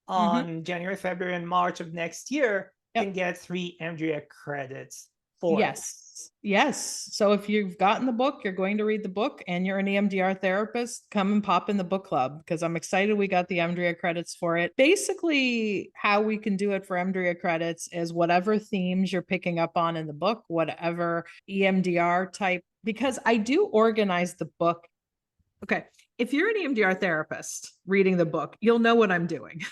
on January, February, and March of next year can get 3 EMDRIA credits. for. Yes. Yes. So if you've gotten the book, you're going to read the book and you're an EMDR therapist, come and pop in the book club because I'm excited we got the EMDRIA credits for it. Basically, how we can do it for EMDRIA credits is whatever themes you're picking up on in the book, whatever EMDR type, because I do organize the book. Okay. If you're an EMDR therapist reading the book, you'll know what I'm doing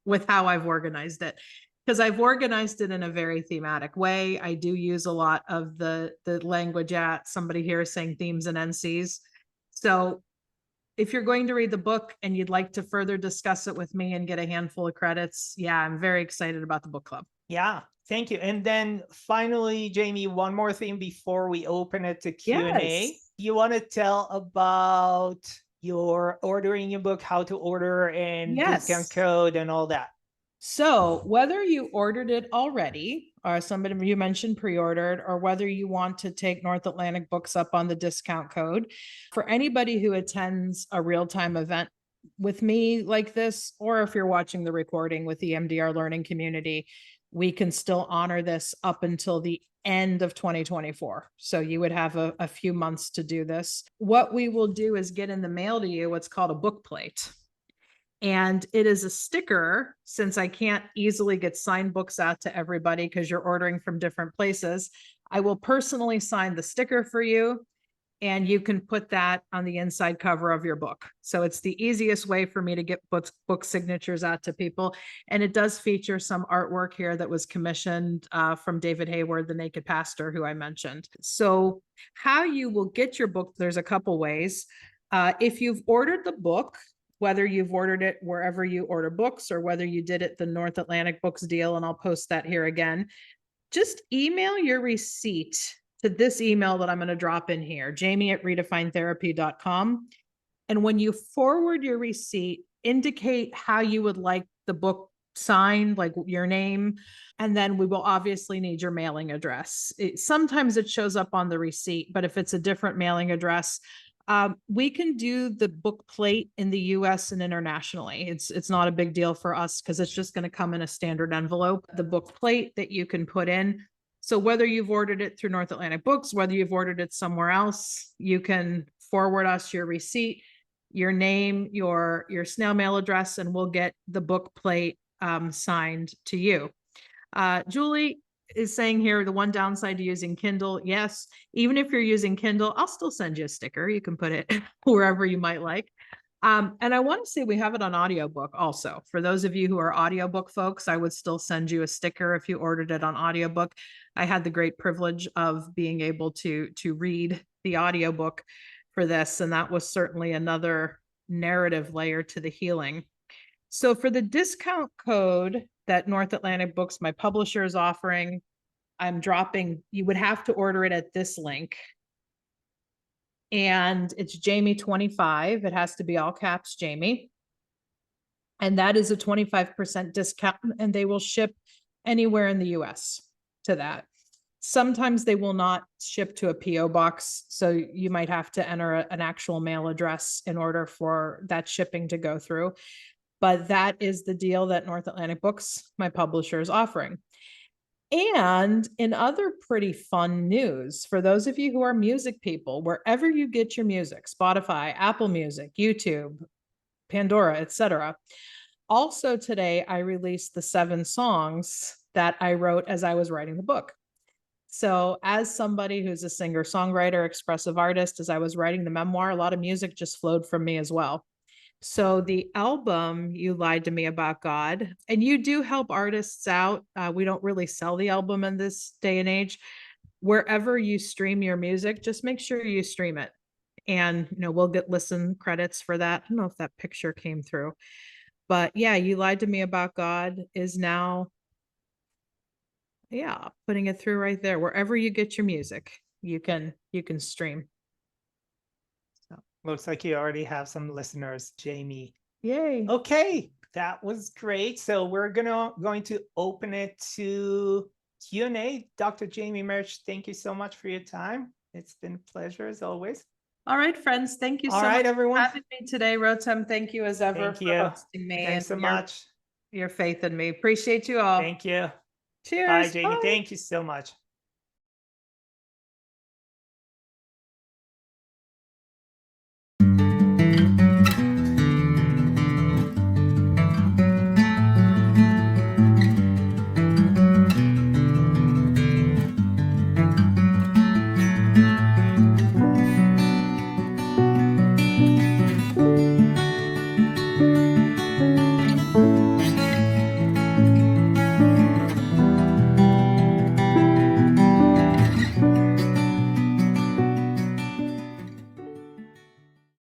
with how I've organized it. Because I've organized it in a very thematic way. I do use a lot of the language at somebody here is saying themes and NCs. So if you're going to read the book and you'd like to further discuss it with me and get a handful of credits, yeah, I'm very excited about the book club. Yeah, thank you. And then finally, Jamie, one more thing before we open it to Q&A. Yes. You want to tell about your ordering your book, how to order, and discount code and all that? So whether you ordered it already, or somebody you mentioned pre-ordered, or whether you want to take North Atlantic Books up on the discount code, for anybody who attends a real-time event with me like this, or if you're watching the recording with the EMDR Learning Community, we can still honor this up until the end of 2024. So you would have a few months to do this. What we will do is get in the mail to you what's called a book plate. And it is a sticker, since I can't easily get signed books out to everybody because you're ordering from different places. I will personally sign the sticker for you, and you can put that on the inside cover of your book. So it's the easiest way for me to get book signatures out to people. And it does feature some artwork here that was commissioned from David Hayward, the Naked Pastor, who I mentioned. So how you will get your book, there's a couple ways. If you've ordered the book, whether you've ordered it wherever you order books or whether you did it the North Atlantic Books deal, and I'll post that here again, just email your receipt to this email that I'm going to drop in here, jamie@redefinetherapy.com. And when you forward your receipt, indicate how you would like the book signed, like your name, and then we will obviously need your mailing address. Sometimes it shows up on the receipt, but if it's a different mailing address, we can do the book plate in the US and internationally. It's not a big deal for us because it's just going to come in a standard envelope, the book plate that you can put in. So whether you've ordered it through North Atlantic Books, whether you've ordered it somewhere else, you can forward us your receipt, your name, your snail mail address, and we'll get the book plate signed to you. Julie is saying here, the one downside to using Kindle. Yes, even if you're using Kindle, I'll still send you a sticker. You can put it wherever you might like. And I want to say we have it on audiobook also. For those of you who are audiobook folks, I would still send you a sticker if you ordered it on audiobook. I had the great privilege of being able to read the audiobook for this, and that was certainly another narrative layer to the healing. So for the discount code that North Atlantic Books, my publisher, is offering, I'm dropping, you would have to order it at this link. And it's Jamie25. It has to be all caps Jamie. And that is a 25% discount, and they will ship anywhere in the US to that. Sometimes they will not ship to a PO box. So you might have to enter an actual mail address in order for that shipping to go through. But that is the deal that North Atlantic Books, my publisher, is offering. And in other pretty fun news, for those of you who are music people, wherever you get your music, Spotify, Apple Music, YouTube, Pandora, etc. Also today, I released the 7 songs that I wrote as I was writing the book. So as somebody who's a singer, songwriter, expressive artist, as I was writing the memoir, a lot of music just flowed from me as well. So the album, You Lied to Me About God, and you do help artists out. We don't really sell the album in this day and age. Wherever you stream your music, just make sure you stream it. And, we'll get listen credits for that. I don't know if that picture came through, but yeah, You Lied to Me About God is now, yeah, putting it through right there. Wherever you get your music, you can stream. Looks like you already have some listeners, Jamie. Yay. Okay, that was great. So we're going to open it to Q&A. Dr. Jamie Marich, thank you so much for your time. It's been a pleasure as always. All right, friends. Thank you so much everyone. for having me today. Rotem, thank you as ever Thank you. for hosting me. Thanks so much. Your faith in me. Appreciate you all. Thank you. Cheers. Bye, Jamie. Bye. Thank you so much.